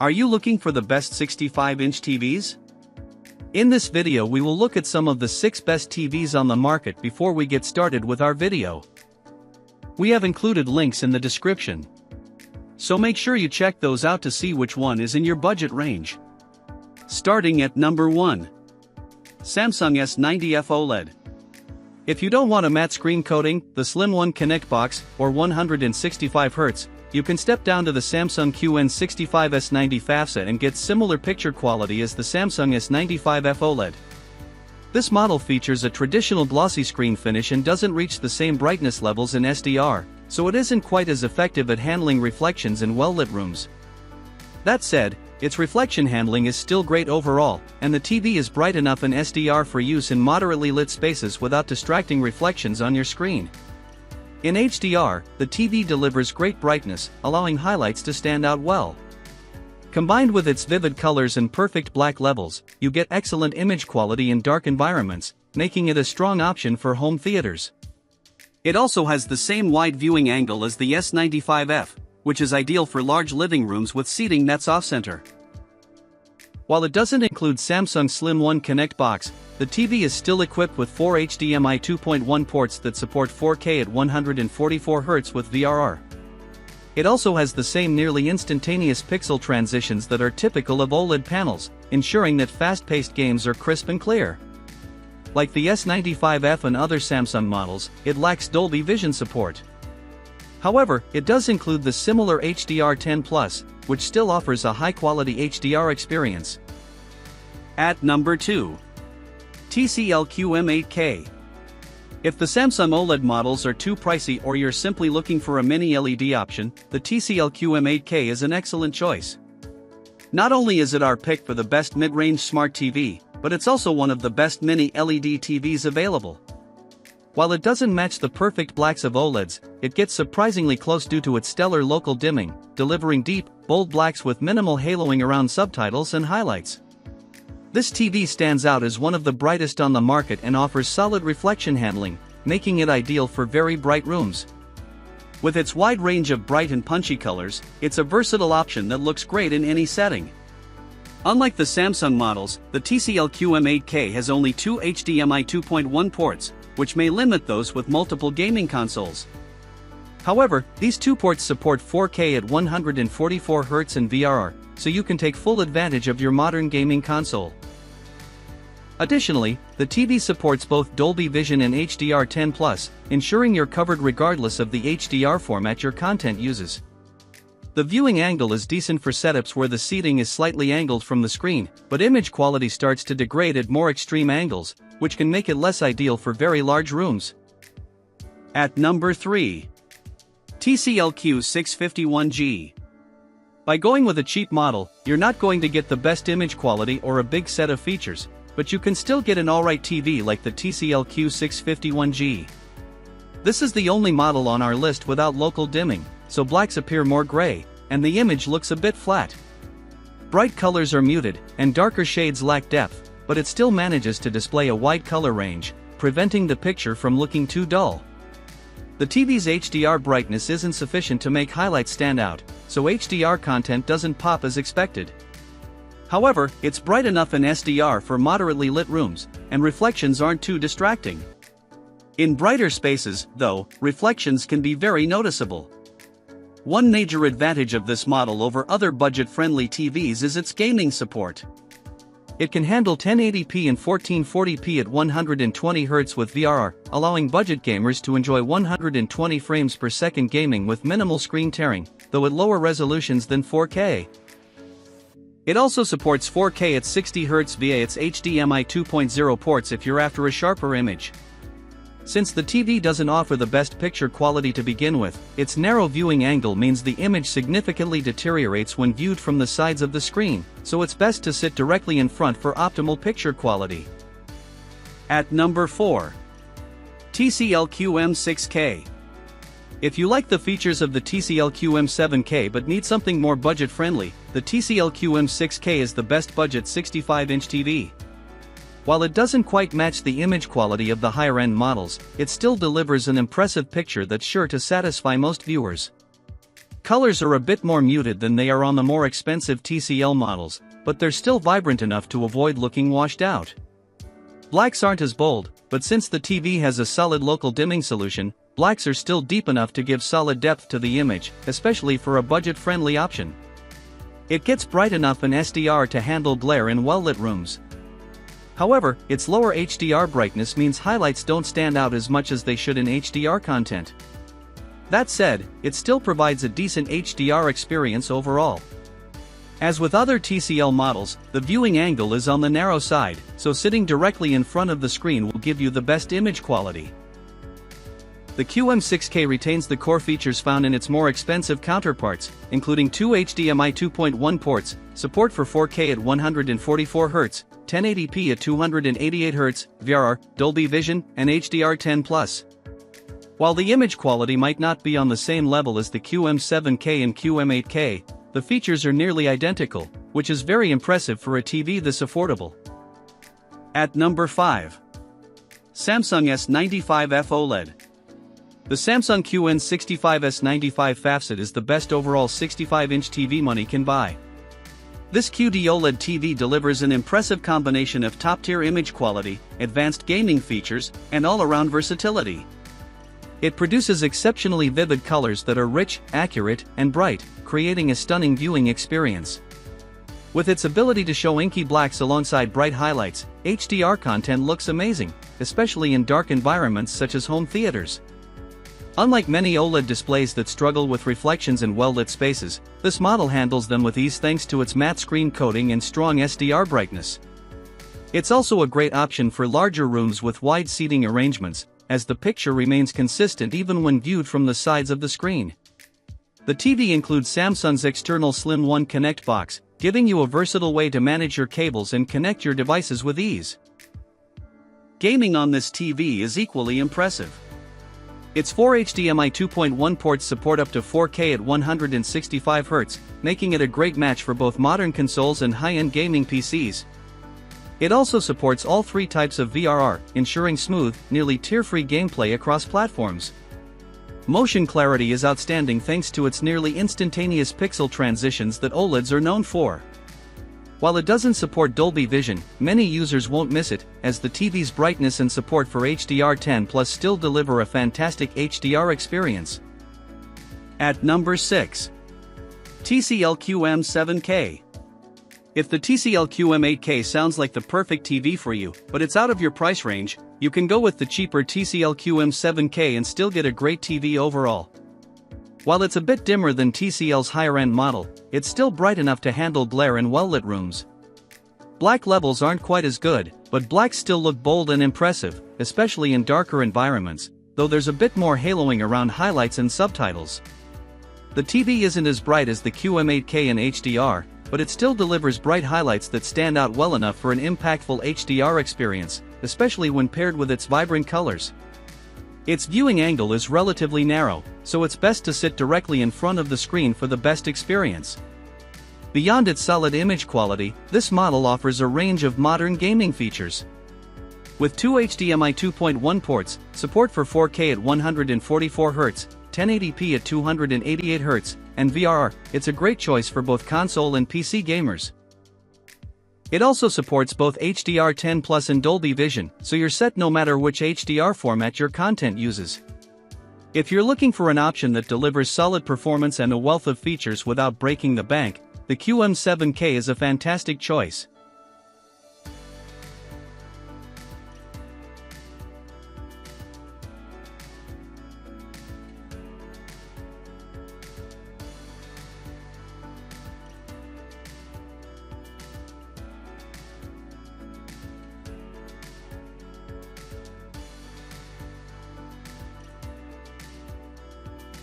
Are you looking for the best 65-inch TVs? In this video we will look at some of the 6 best TVs on the market before we get started with our video. We have included links in the description, so make sure you check those out to see which one is in your budget range. Starting at number 1. Samsung S90F OLED. If you don't want a matte screen coating, the Slim One Connect box, or 165Hz, you can step down to the Samsung QN65S90 FAFSA and get similar picture quality as the Samsung S95F OLED. This model features a traditional glossy screen finish and doesn't reach the same brightness levels in SDR, so it isn't quite as effective at handling reflections in well-lit rooms. That said, its reflection handling is still great overall, and the TV is bright enough in SDR for use in moderately lit spaces without distracting reflections on your screen. In HDR, the TV delivers great brightness, allowing highlights to stand out well. Combined with its vivid colors and perfect black levels, you get excellent image quality in dark environments, making it a strong option for home theaters. It also has the same wide viewing angle as the S95F, which is ideal for large living rooms with seating that's off-center. While it doesn't include Samsung's Slim One Connect box, the TV is still equipped with 4 HDMI 2.1 ports that support 4K at 144Hz with VRR. It also has the same nearly instantaneous pixel transitions that are typical of OLED panels, ensuring that fast-paced games are crisp and clear. Like the S95F and other Samsung models, it lacks Dolby Vision support. However, it does include the similar HDR10+, which still offers a high-quality HDR experience. At number 2. TCL QM8K. If the Samsung OLED models are too pricey or you're simply looking for a mini LED option, the TCL QM8K is an excellent choice. Not only is it our pick for the best mid-range smart TV, but it's also one of the best mini LED TVs available. While it doesn't match the perfect blacks of OLEDs, it gets surprisingly close due to its stellar local dimming, delivering deep, bold blacks with minimal haloing around subtitles and highlights. This TV stands out as one of the brightest on the market and offers solid reflection handling, making it ideal for very bright rooms. With its wide range of bright and punchy colors, it's a versatile option that looks great in any setting. Unlike the Samsung models, the TCL QM8K has only 2 HDMI 2.1 ports, which may limit those with multiple gaming consoles. However, these 2 ports support 4K at 144Hz and VRR, so you can take full advantage of your modern gaming console. Additionally, the TV supports both Dolby Vision and HDR10+, ensuring you're covered regardless of the HDR format your content uses. The viewing angle is decent for setups where the seating is slightly angled from the screen, but image quality starts to degrade at more extreme angles, which can make it less ideal for very large rooms. At number 3. TCL Q651G. By going with a cheap model, you're not going to get the best image quality or a big set of features, but you can still get an alright TV like the TCL Q651G. This is the only model on our list without local dimming, so blacks appear more gray, and the image looks a bit flat. Bright colors are muted, and darker shades lack depth, but it still manages to display a wide color range, preventing the picture from looking too dull. The TV's HDR brightness isn't sufficient to make highlights stand out, so HDR content doesn't pop as expected. However, it's bright enough in SDR for moderately lit rooms, and reflections aren't too distracting. In brighter spaces, though, reflections can be very noticeable. One major advantage of this model over other budget-friendly TVs is its gaming support. It can handle 1080p and 1440p at 120Hz with VRR, allowing budget gamers to enjoy 120 frames per second gaming with minimal screen tearing, though at lower resolutions than 4K. It also supports 4K at 60Hz via its HDMI 2.0 ports if you're after a sharper image. Since the TV doesn't offer the best picture quality to begin with, its narrow viewing angle means the image significantly deteriorates when viewed from the sides of the screen, so it's best to sit directly in front for optimal picture quality. At number 4. TCL QM6K. If you like the features of the TCL QM7K but need something more budget-friendly, the TCL QM6K is the best budget 65-inch TV. While it doesn't quite match the image quality of the higher-end models, it still delivers an impressive picture that's sure to satisfy most viewers. colors are a bit more muted than they are on the more expensive TCL models, but they're still vibrant enough to avoid looking washed out. Blacks aren't as bold, but since the TV has a solid local dimming solution, blacks are still deep enough to give solid depth to the image, especially for a budget-friendly option. It gets bright enough in SDR to handle glare in well-lit rooms. However, its lower HDR brightness means highlights don't stand out as much as they should in HDR content. That said, it still provides a decent HDR experience overall. As with other TCL models, the viewing angle is on the narrow side, so sitting directly in front of the screen will give you the best image quality. The QM6K retains the core features found in its more expensive counterparts, including two HDMI 2.1 ports, support for 4K at 144Hz, 1080p at 288Hz, VRR, Dolby Vision, and HDR10+. While the image quality might not be on the same level as the QM7K and QM8K, the features are nearly identical, which is very impressive for a TV this affordable. At number 5. Samsung S95F OLED. The Samsung QN65S95 FAFSAT is the best overall 65-inch TV money can buy. This QD OLED TV delivers an impressive combination of top-tier image quality, advanced gaming features, and all-around versatility. It produces exceptionally vivid colors that are rich, accurate, and bright, creating a stunning viewing experience. With its ability to show inky blacks alongside bright highlights, HDR content looks amazing, especially in dark environments such as home theaters. Unlike many OLED displays that struggle with reflections in well-lit spaces, this model handles them with ease thanks to its matte screen coating and strong SDR brightness. It's also a great option for larger rooms with wide seating arrangements, as the picture remains consistent even when viewed from the sides of the screen. The TV includes Samsung's external Slim 1 Connect box, giving you a versatile way to manage your cables and connect your devices with ease. Gaming on this TV is equally impressive. Its 4 HDMI 2.1 ports support up to 4K at 165Hz, making it a great match for both modern consoles and high-end gaming PCs. It also supports all three types of VRR, ensuring smooth, nearly tear-free gameplay across platforms. Motion clarity is outstanding thanks to its nearly instantaneous pixel transitions that OLEDs are known for. While it doesn't support Dolby Vision, many users won't miss it, as the TV's brightness and support for HDR10+ still deliver a fantastic HDR experience. At number 6. TCL QM7K. If the TCL QM8K sounds like the perfect TV for you, but it's out of your price range, you can go with the cheaper TCL QM7K and still get a great TV overall. While it's a bit dimmer than TCL's higher-end model, it's still bright enough to handle glare in well-lit rooms. Black levels aren't quite as good, but blacks still look bold and impressive, especially in darker environments, though there's a bit more haloing around highlights and subtitles. The TV isn't as bright as the QM8K in HDR, but it still delivers bright highlights that stand out well enough for an impactful HDR experience, especially when paired with its vibrant colors. Its viewing angle is relatively narrow, so it's best to sit directly in front of the screen for the best experience. Beyond its solid image quality, this model offers a range of modern gaming features. With two HDMI 2.1 ports, support for 4K at 144Hz, 1080p at 288Hz, and VRR, it's a great choice for both console and PC gamers. It also supports both HDR10+ and Dolby Vision, so you're set no matter which HDR format your content uses. If you're looking for an option that delivers solid performance and a wealth of features without breaking the bank, the QM7K is a fantastic choice.